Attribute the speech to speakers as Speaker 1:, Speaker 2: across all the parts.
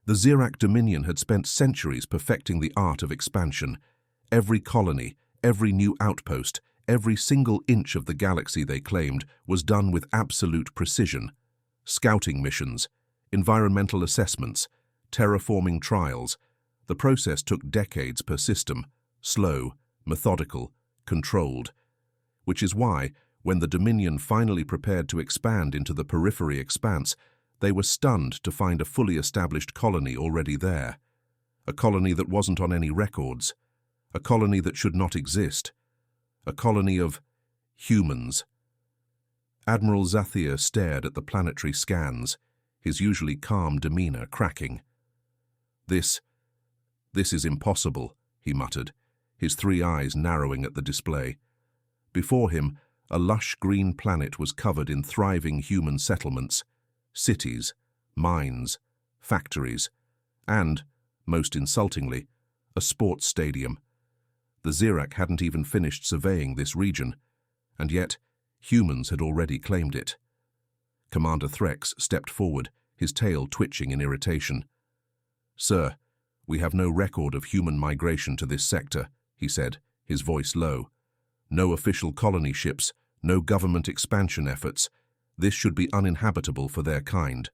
Speaker 1: The Zirac Dominion had spent centuries perfecting the art of expansion. Every colony, every new outpost, every single inch of the galaxy they claimed was done with absolute precision. Scouting missions, environmental assessments, terraforming trials. The process took decades per system, slow, methodical, controlled. Which is why, when the Dominion finally prepared to expand into the periphery expanse, they were stunned to find a fully established colony already there. A colony that wasn't on any records. A colony that should not exist. A colony of humans. Admiral Zathir stared at the planetary scans, his usually calm demeanor cracking. This is impossible, he muttered, his three eyes narrowing at the display. Before him, a lush green planet was covered in thriving human settlements, cities, mines, factories, and, most insultingly, a sports stadium. The Zirac hadn't even finished surveying this region, and yet humans had already claimed it. Commander Threx stepped forward, his tail twitching in irritation. "Sir, we have no record of human migration to this sector," he said, his voice low. "No official colony ships, no government expansion efforts. This should be uninhabitable for their kind."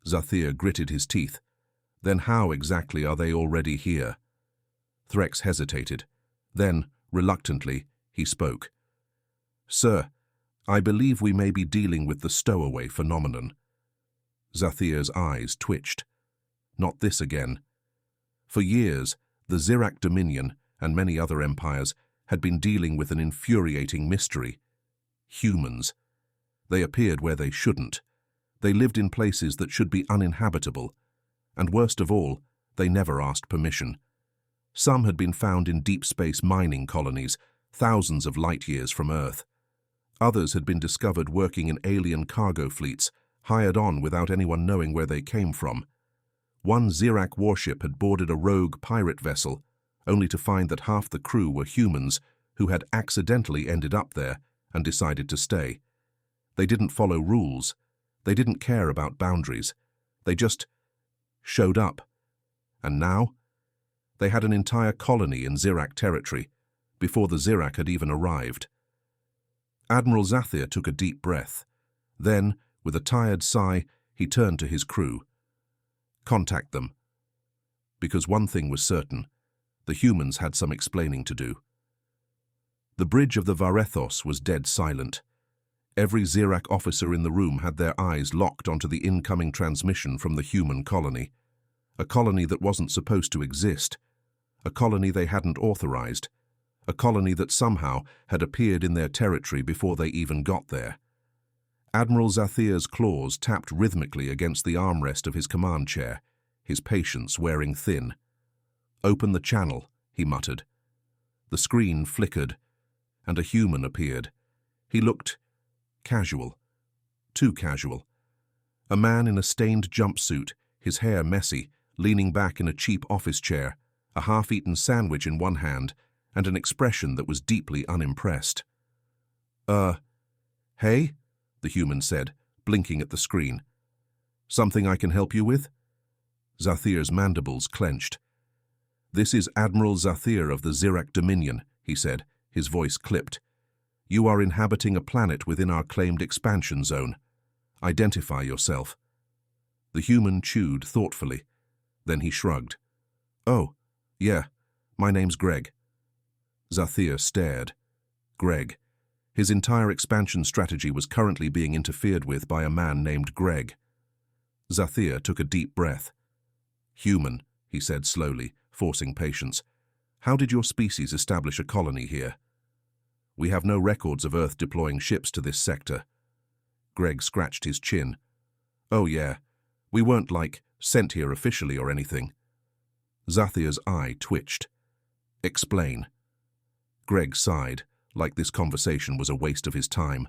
Speaker 1: Zathir gritted his teeth. "Then how exactly are they already here?" Threx hesitated. Then, reluctantly, he spoke. "Sir, I believe we may be dealing with the stowaway phenomenon." Zathir's eyes twitched. Not this again. For years, the Zirac Dominion, and many other empires, had been dealing with an infuriating mystery. Humans. They appeared where they shouldn't. They lived in places that should be uninhabitable. And worst of all, they never asked permission. Some had been found in deep space mining colonies, thousands of light years from Earth. Others had been discovered working in alien cargo fleets, hired on without anyone knowing where they came from. One Zirac warship had boarded a rogue pirate vessel, only to find that half the crew were humans who had accidentally ended up there and decided to stay. They didn't follow rules. They didn't care about boundaries. They just showed up. And now? They had an entire colony in Zirac territory, before the Zirac had even arrived. Admiral Zathir took a deep breath. Then, with a tired sigh, he turned to his crew. "Contact them." Because one thing was certain, the humans had some explaining to do. The bridge of the Varethos was dead silent. Every Zirac officer in the room had their eyes locked onto the incoming transmission from the human colony. A colony that wasn't supposed to exist. A colony they hadn't authorized. A colony that somehow had appeared in their territory before they even got there. Admiral Zathir's claws tapped rhythmically against the armrest of his command chair, his patience wearing thin. "Open the channel," he muttered. The screen flickered, and a human appeared. He looked casual. Too casual. A man in a stained jumpsuit, his hair messy, leaning back in a cheap office chair, a half-eaten sandwich in one hand, and an expression that was deeply unimpressed. Hey?" the human said, blinking at the screen. "Something I can help you with?" Zathir's mandibles clenched. "This is Admiral Zathir of the Zirac Dominion," he said, his voice clipped. "You are inhabiting a planet within our claimed expansion zone. Identify yourself." The human chewed thoughtfully. Then he shrugged. "Oh, yeah, my name's Greg." Zathir stared. Greg. His entire expansion strategy was currently being interfered with by a man named Greg. Zathir took a deep breath. "Human," he said slowly, forcing patience. "How did your species establish a colony here?" "We have no records of Earth deploying ships to this sector." Greg scratched his chin. "Oh yeah, we weren't, sent here officially or anything." Zathir's eye twitched. "Explain." Greg sighed, like this conversation was a waste of his time.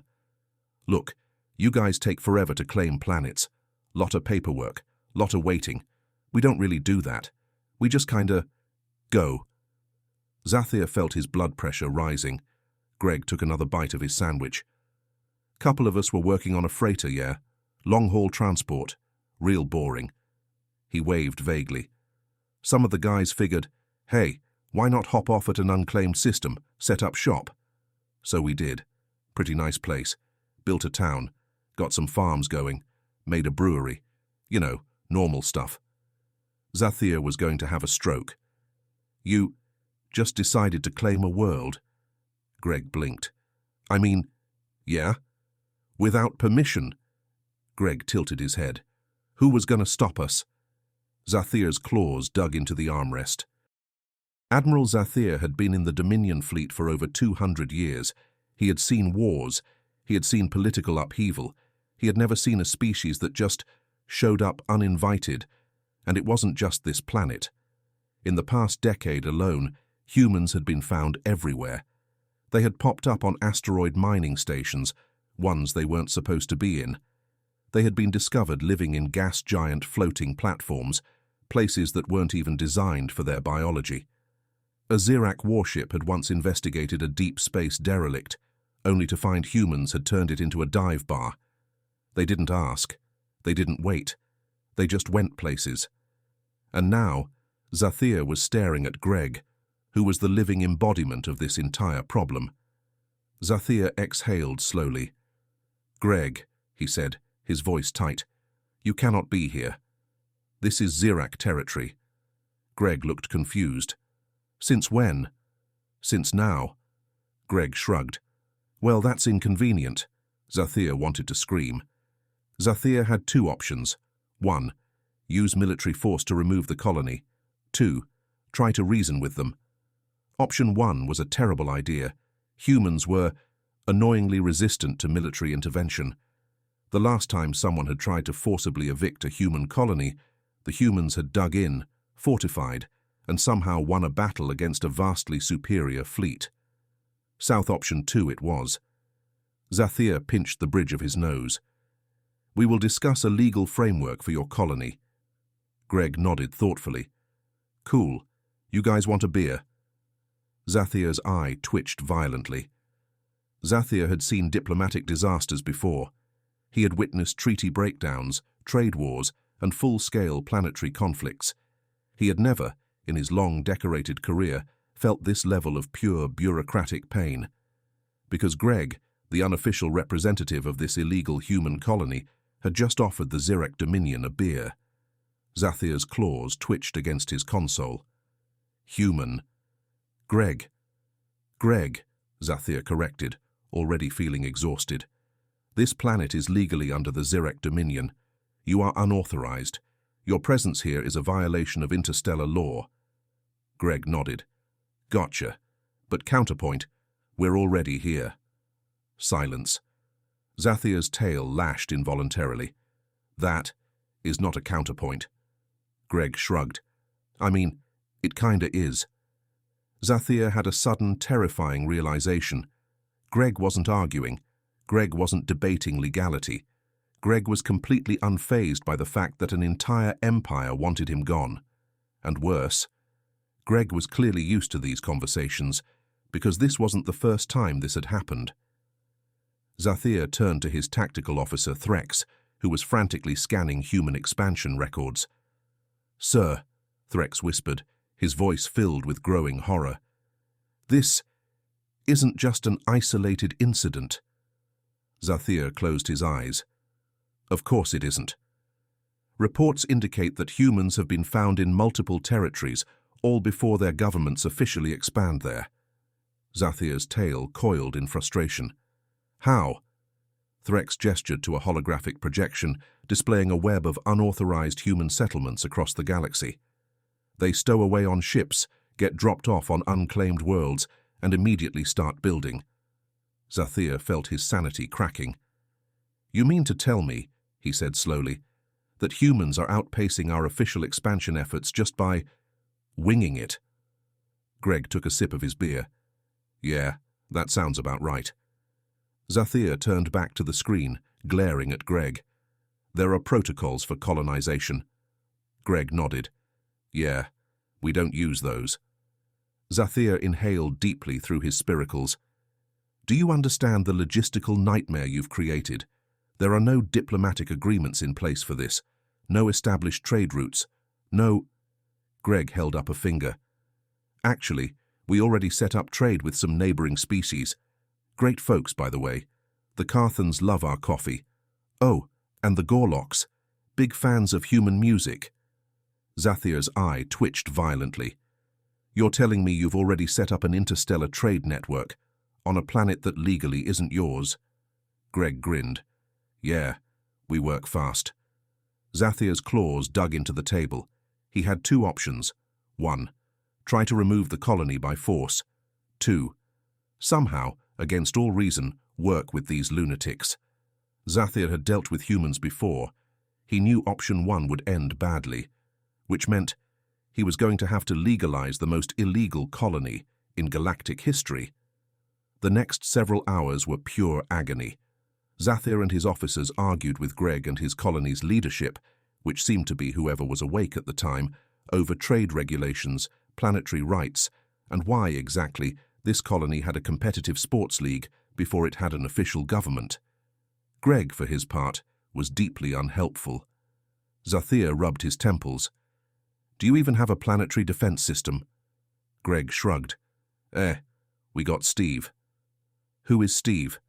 Speaker 1: "Look, you guys take forever to claim planets. Lot of paperwork, lot of waiting. We don't really do that. We just kinda go." Zathir felt his blood pressure rising. Greg took another bite of his sandwich. "Couple of us were working on a freighter, yeah? Long-haul transport. Real boring." He waved vaguely. Some of the guys figured, hey, why not hop off at an unclaimed system, set up shop? So we did. Pretty nice place. Built a town, got some farms going, made a brewery. You know, normal stuff. Zathir was going to have a stroke. You just decided to claim a world? Greg blinked. I mean, yeah. Without permission. Greg tilted his head. Who was going to stop us? Zathir's claws dug into the armrest. Admiral Zathir had been in the Dominion fleet for over 200 years. He had seen wars. He had seen political upheaval. He had never seen a species that just showed up uninvited. And it wasn't just this planet. In the past decade alone, humans had been found everywhere. They had popped up on asteroid mining stations, ones they weren't supposed to be in. They had been discovered living in gas-giant floating platforms, places that weren't even designed for their biology. A Zirac warship had once investigated a deep space derelict, only to find humans had turned it into a dive bar. They didn't ask. They didn't wait. They just went places. And now, Zathir was staring at Greg, who was the living embodiment of this entire problem. Zathir exhaled slowly. Greg, he said, his voice tight, you cannot be here. This is Zirac territory. Greg looked confused. Since when? Since now. Greg shrugged. Well, that's inconvenient. Zathir wanted to scream. Zathir had two options. 1. Use military force to remove the colony. 2. Try to reason with them. Option 1 was a terrible idea. Humans were annoyingly resistant to military intervention. The last time someone had tried to forcibly evict a human colony, the humans had dug in, fortified, and somehow won a battle against a vastly superior fleet. South Option 2 it was. Zathir pinched the bridge of his nose. We will discuss a legal framework for your colony. Greg nodded thoughtfully. Cool. You guys want a beer? Zathir's eye twitched violently. Zathir had seen diplomatic disasters before. He had witnessed treaty breakdowns, trade wars, and full-scale planetary conflicts. He had never, in his long, decorated career, felt this level of pure bureaucratic pain. Because Greg, the unofficial representative of this illegal human colony, had just offered the Zirac Dominion a beer. Zathir's claws twitched against his console. Human. Greg, Zathir corrected, already feeling exhausted. This planet is legally under the Zirac Dominion. You are unauthorized. Your presence here is a violation of interstellar law. Greg nodded. Gotcha. But counterpoint, we're already here. Silence. Zathir's tail lashed involuntarily. That is not a counterpoint. Greg shrugged. I mean, it kinda is. Zathir had a sudden, terrifying realization. Greg wasn't arguing. Greg wasn't debating legality. Greg was completely unfazed by the fact that an entire empire wanted him gone. And worse, Greg was clearly used to these conversations, because this wasn't the first time this had happened. Zathir turned to his tactical officer, Threx, who was frantically scanning human expansion records. Sir, Threx whispered, his voice filled with growing horror. This isn't just an isolated incident. Zathir closed his eyes. Of course it isn't. Reports indicate that humans have been found in multiple territories, all before their governments officially expand there. Zathir's tail coiled in frustration. How? Threx gestured to a holographic projection displaying a web of unauthorized human settlements across the galaxy. They stow away on ships, get dropped off on unclaimed worlds, and immediately start building. Zathir felt his sanity cracking. You mean to tell me, he said slowly, that humans are outpacing our official expansion efforts just by winging it? Greg took a sip of his beer. Yeah, that sounds about right. Zathir turned back to the screen, glaring at Greg. There are protocols for colonization. Greg nodded. Yeah, we don't use those. Zathir inhaled deeply through his spiracles. Do you understand the logistical nightmare you've created? There are no diplomatic agreements in place for this, no established trade routes, No, Greg held up a finger. Actually, we already set up trade with some neighboring species. Great folks, by the way. The Carthans love our coffee. Oh, and the Gorloks. Big fans of human music. Zathir's eye twitched violently. You're telling me you've already set up an interstellar trade network on a planet that legally isn't yours? Greg grinned. Yeah, we work fast. Zathir's claws dug into the table. He had two options. 1. Try to remove the colony by force. 2. Somehow, against all reason, work with these lunatics. Zathir had dealt with humans before. He knew option 1 would end badly, which meant he was going to have to legalize the most illegal colony in galactic history. The next several hours were pure agony. Zathir and his officers argued with Greg and his colony's leadership, which seemed to be whoever was awake at the time, over trade regulations, planetary rights, and why exactly this colony had a competitive sports league before it had an official government. Greg, for his part, was deeply unhelpful. Zathir rubbed his temples. Do you even have a planetary defense system? Greg shrugged. We got Steve. Who is Steve?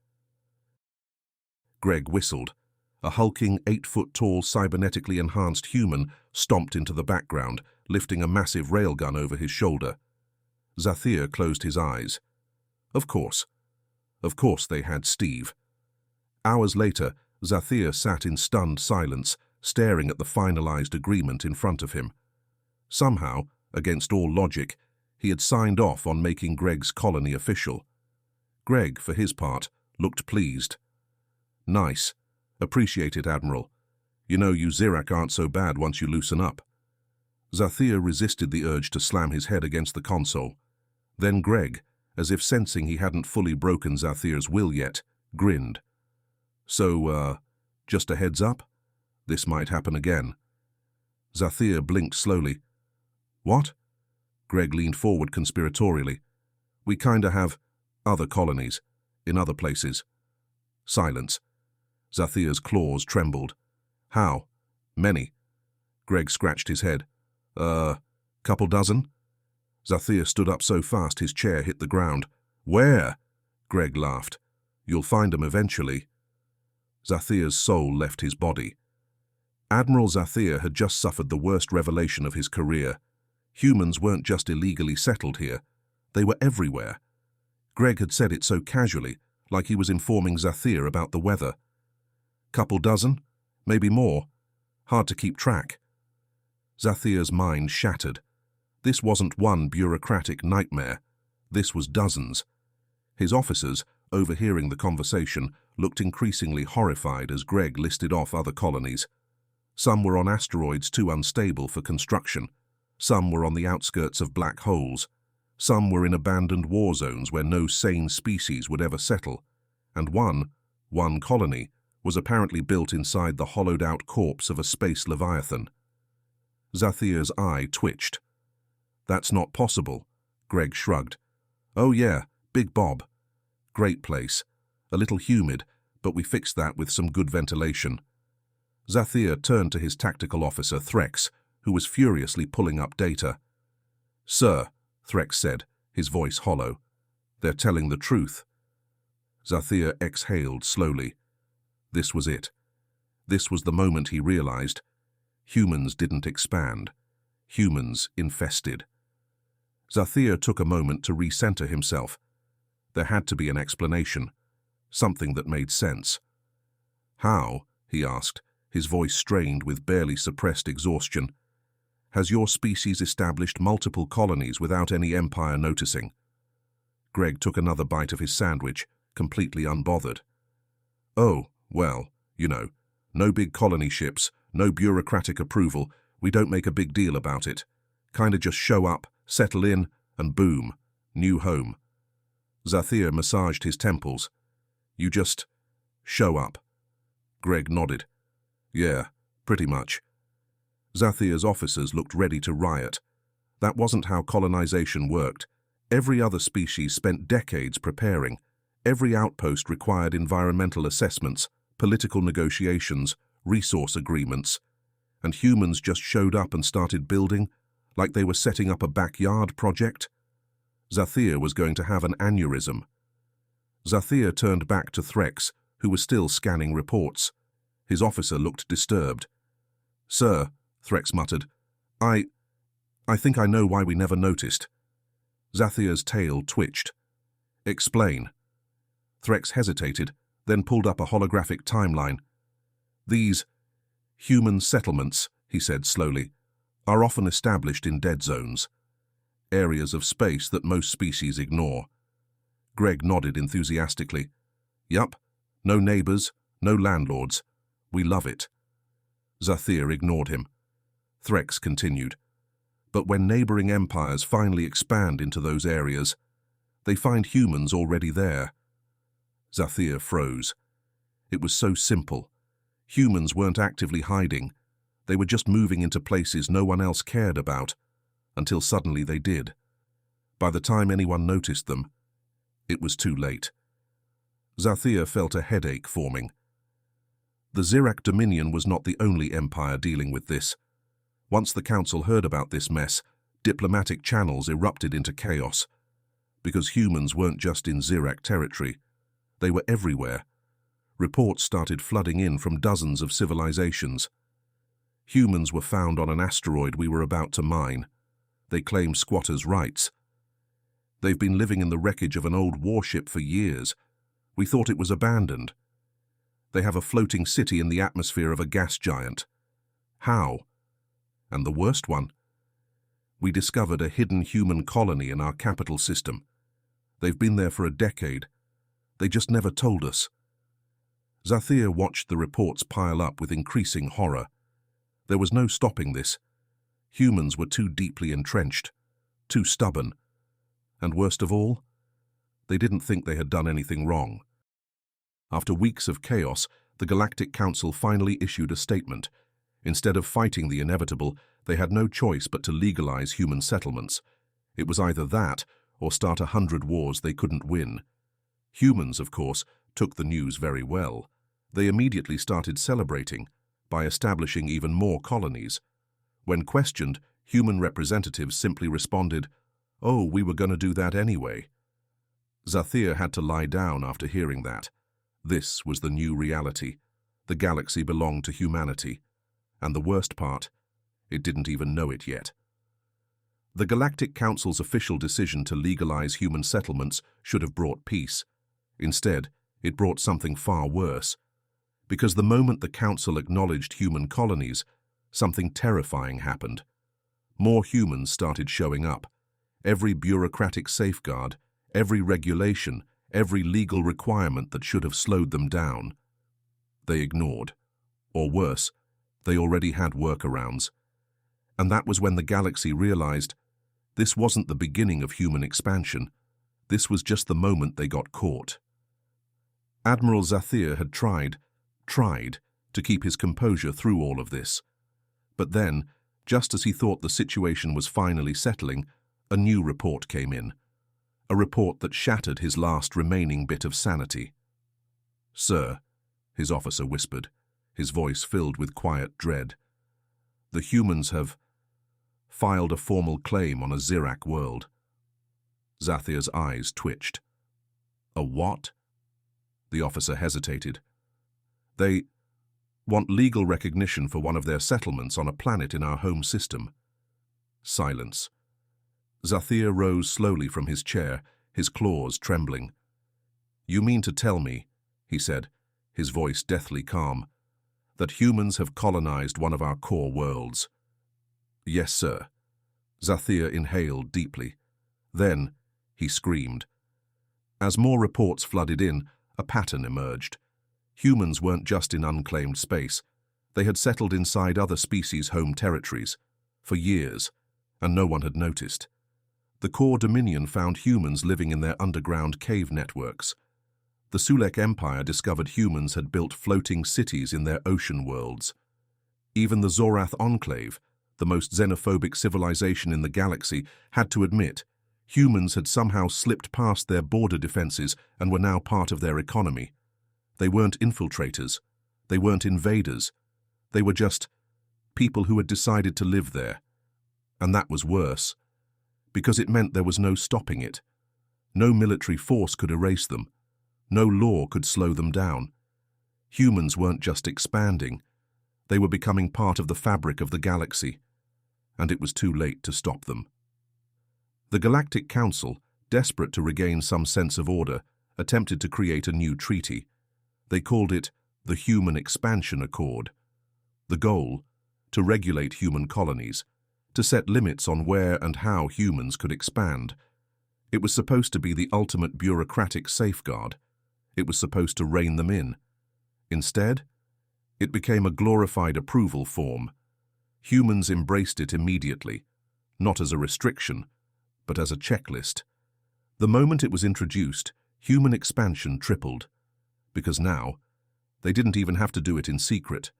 Speaker 1: Greg whistled. A hulking, 8-foot-tall, cybernetically enhanced human stomped into the background, lifting a massive railgun over his shoulder. Zathir closed his eyes. Of course. Of course they had Steve. Hours later, Zathir sat in stunned silence, staring at the finalized agreement in front of him. Somehow, against all logic, he had signed off on making Greg's colony official. Greg, for his part, looked pleased. Nice. Appreciate it, Admiral. You know, you Zirak aren't so bad once you loosen up. Zathir resisted the urge to slam his head against the console. Then Greg, as if sensing he hadn't fully broken Zathir's will yet, grinned. So, just a heads up? This might happen again. Zathir blinked slowly. What? Greg leaned forward conspiratorially. We kinda have other colonies, in other places. Silence. Zathir's claws trembled. How? Many. Greg scratched his head. Couple dozen? Zathir stood up so fast his chair hit the ground. Where? Greg laughed. You'll find 'em eventually. Zathir's soul left his body. Admiral Zathir had just suffered the worst revelation of his career. Humans weren't just illegally settled here. They were everywhere. Greg had said it so casually, like he was informing Zathir about the weather. Couple dozen? Maybe more. Hard to keep track. Zathir's mind shattered. This wasn't one bureaucratic nightmare. This was dozens. His officers, overhearing the conversation, looked increasingly horrified as Greg listed off other colonies. Some were on asteroids too unstable for construction. Some were on the outskirts of black holes. Some were in abandoned war zones where no sane species would ever settle. And one colony, was apparently built inside the hollowed-out corpse of a space leviathan. Zathir's eye twitched. That's not possible, Greg shrugged. Oh yeah, Big Bob. Great place. A little humid, but we fixed that with some good ventilation. Zathir turned to his tactical officer, Threx, who was furiously pulling up data. Sir, Threx said, his voice hollow. They're telling the truth. Zathir exhaled slowly. This was it. This was the moment he realized. Humans didn't expand. Humans infested. Zathir took a moment to recenter himself. There had to be an explanation. Something that made sense. How? He asked, his voice strained with barely suppressed exhaustion. Has your species established multiple colonies without any empire noticing? Greg took another bite of his sandwich, completely unbothered. Oh, well, you know, no big colony ships, no bureaucratic approval, we don't make a big deal about it. Kinda just show up, settle in, and boom, new home. Zathir massaged his temples. You just show up. Greg nodded. Yeah, pretty much. Zathir's officers looked ready to riot. That wasn't how colonization worked. Every other species spent decades preparing. Every outpost required environmental assessments, political negotiations, resource agreements. And humans just showed up and started building, like they were setting up a backyard project? Zathir was going to have an aneurysm. Zathir turned back to Threx, who was still scanning reports. His officer looked disturbed. "Sir," Threx muttered, I think I know why we never noticed." Zathir's tail twitched. "Explain." Threx hesitated, then pulled up a holographic timeline. "These human settlements," he said slowly, "are often established in dead zones, areas of space that most species ignore." Greg nodded enthusiastically. "Yup, no neighbors, no landlords. We love it." Zathir ignored him. Threx continued. "But when neighboring empires finally expand into those areas, they find humans already there." Zathir froze. It was so simple. Humans weren't actively hiding. They were just moving into places no one else cared about, until suddenly they did. By the time anyone noticed them, it was too late. Zathir felt a headache forming. The Zirak Dominion was not the only empire dealing with this. Once the Council heard about this mess, diplomatic channels erupted into chaos. Because humans weren't just in Zirak territory, they were everywhere. Reports started flooding in from dozens of civilizations. Humans were found on an asteroid we were about to mine. They claimed squatters' rights. "They've been living in the wreckage of an old warship for years. We thought it was abandoned. They have a floating city in the atmosphere of a gas giant. How? And the worst one? We discovered a hidden human colony in our capital system. They've been there for a decade. They just never told us." Zathir watched the reports pile up with increasing horror. There was no stopping this. Humans were too deeply entrenched, too stubborn. And worst of all, they didn't think they had done anything wrong. After weeks of chaos, the Galactic Council finally issued a statement. Instead of fighting the inevitable, they had no choice but to legalize human settlements. It was either that or start 100 wars they couldn't win. Humans, of course, took the news very well. They immediately started celebrating by establishing even more colonies. When questioned, human representatives simply responded, "Oh, we were going to do that anyway." Zathir had to lie down after hearing that. This was the new reality. The galaxy belonged to humanity. And the worst part, it didn't even know it yet. The Galactic Council's official decision to legalize human settlements should have brought peace. Instead, it brought something far worse. Because the moment the Council acknowledged human colonies, something terrifying happened. More humans started showing up. Every bureaucratic safeguard, every regulation, every legal requirement that should have slowed them down, they ignored. Or worse, they already had workarounds. And that was when the galaxy realized this wasn't the beginning of human expansion. This was just the moment they got caught. Admiral Zathir had tried to keep his composure through all of this. But then, just as he thought the situation was finally settling, a new report came in. A report that shattered his last remaining bit of sanity. "Sir," his officer whispered, his voice filled with quiet dread, "the humans have filed a formal claim on a Zirak world." Zathir's eyes twitched. "A what?" The officer hesitated. "They want legal recognition for one of their settlements on a planet in our home system." Silence. Zathir rose slowly from his chair, his claws trembling. "You mean to tell me," he said, his voice deathly calm, "that humans have colonized one of our core worlds?" "Yes, sir." Zathir inhaled deeply. Then he screamed. As more reports flooded in, a pattern emerged. Humans weren't just in unclaimed space. They had settled inside other species' home territories for years, and no one had noticed. The core Dominion found humans living in their underground cave networks. The Sulek Empire discovered humans had built floating cities in their ocean worlds. Even the Zorath Enclave, the most xenophobic civilization in the galaxy, had to admit humans had somehow slipped past their border defenses and were now part of their economy. They weren't infiltrators. They weren't invaders. They were just people who had decided to live there. And that was worse, because it meant there was no stopping it. No military force could erase them. No law could slow them down. Humans weren't just expanding. They were becoming part of the fabric of the galaxy, and it was too late to stop them. The Galactic Council, desperate to regain some sense of order, attempted to create a new treaty. They called it the Human Expansion Accord. The goal? To regulate human colonies, to set limits on where and how humans could expand. It was supposed to be the ultimate bureaucratic safeguard. It was supposed to rein them in. Instead, it became a glorified approval form. Humans embraced it immediately, not as a restriction, but as a checklist. The moment it was introduced, human expansion tripled, because now they didn't even have to do it in secret.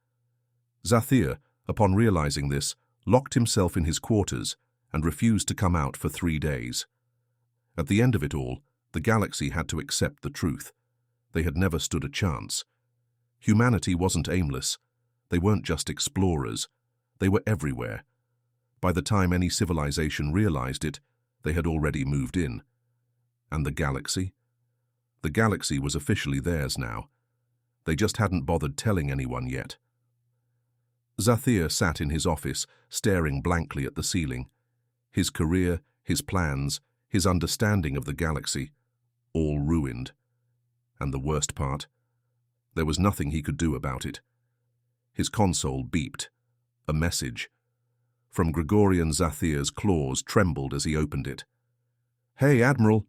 Speaker 1: Zathir, upon realizing this, locked himself in his quarters and refused to come out for 3 days. At the end of it all, the galaxy had to accept the truth. They had never stood a chance. Humanity wasn't aimless. They weren't just explorers. They were everywhere. By the time any civilization realized it, they had already moved in. And the galaxy? The galaxy was officially theirs now. They just hadn't bothered telling anyone yet. Zathir sat in his office, staring blankly at the ceiling. His career, his plans, his understanding of the galaxy, all ruined. And the worst part? There was nothing he could do about it. His console beeped. A message. From Gregorian Zathir's claws trembled as he opened it. "Hey, Admiral.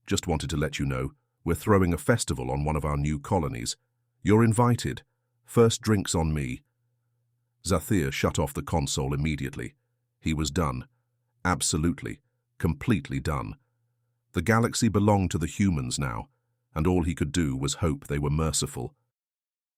Speaker 1: Just wanted to let you know, we're throwing a festival on one of our new colonies. You're invited. First drinks on me." Zathir shut off the console immediately. He was done. Absolutely, completely done. The galaxy belonged to the humans now, and all he could do was hope they were merciful.